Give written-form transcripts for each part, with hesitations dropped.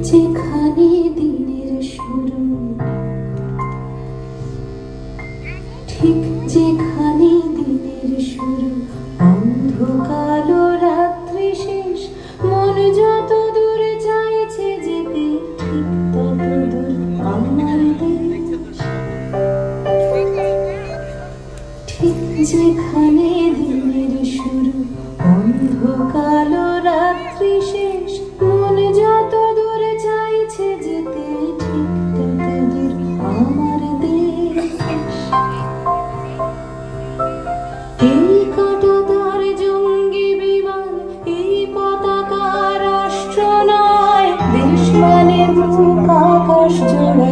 যেখানে দিনের শুরু, ঠিক যেখানে দিনের শুরু, অন্ধকার রাত্রি শেষ, মন যত দূর চাইছে যেতে, ঠিক তত দূর আমার দেশ। ঠিক যেখানে দিনের শুরু, অন্ধকার রাত্রি শেষ, মন যত দূর চাইছে যেতে, ঠিক তত দূর আমার দেশ। এই কাঁটাতার জঙ্গি বিমান, এই পতাকা রাষ্ট্র নয়, দেশ মানে বুক আকাশ জোড়া,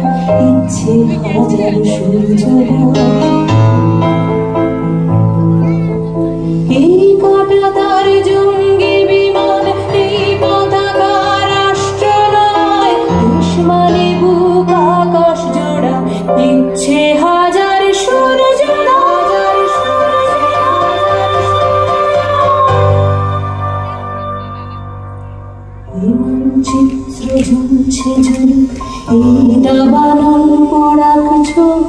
ইচ্ছে হাজার সূর্যোদয়। এই কাঁটাতার জঙ্গি বিমান, এই পতাকা রাষ্ট্র নয়, দেশ মানে বুক আকাশ জোড়া, ইচ্ছে হাজার সূর্যোদয়। এই মানচিত্র ঝুলছে ঝুলুক, এই দাবানল পড়াক চোখ,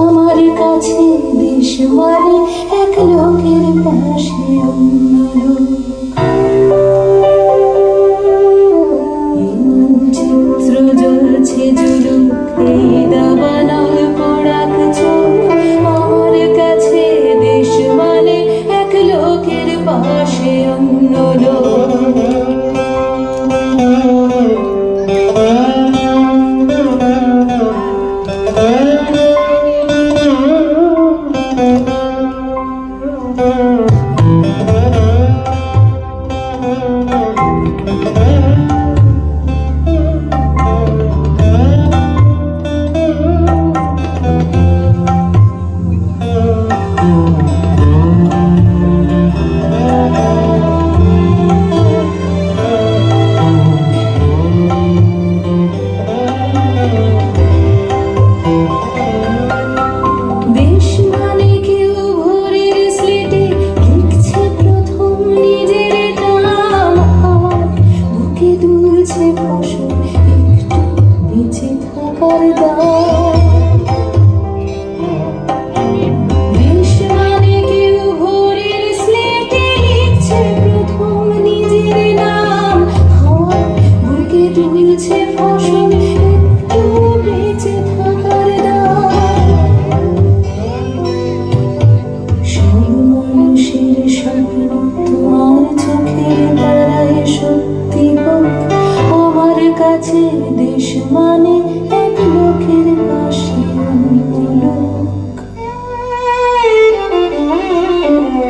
আমার কাছে দেশ মানে এক লোকের পাশে অন্য লোক। এই মানচিত্র জ্বলছে ঝুলুক, এই দাবানল পড়াক চোখ, আমার কাছে দেশ মানে এক লোকের পাশে অন্য লোক। দেশ মানে এক লোকের পাশে অন্য লোক।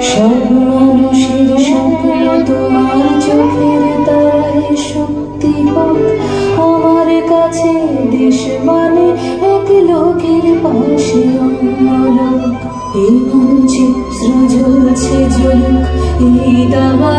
সব মানুষের স্বপ্ন তোমার চোখের তারায় সত্যি হোক, আমার কাছে দেশ মানে এক লোকের পাশে অন্য লোক। এই মানচিত্র জ্বলছে জ্বলুক, এই দাবা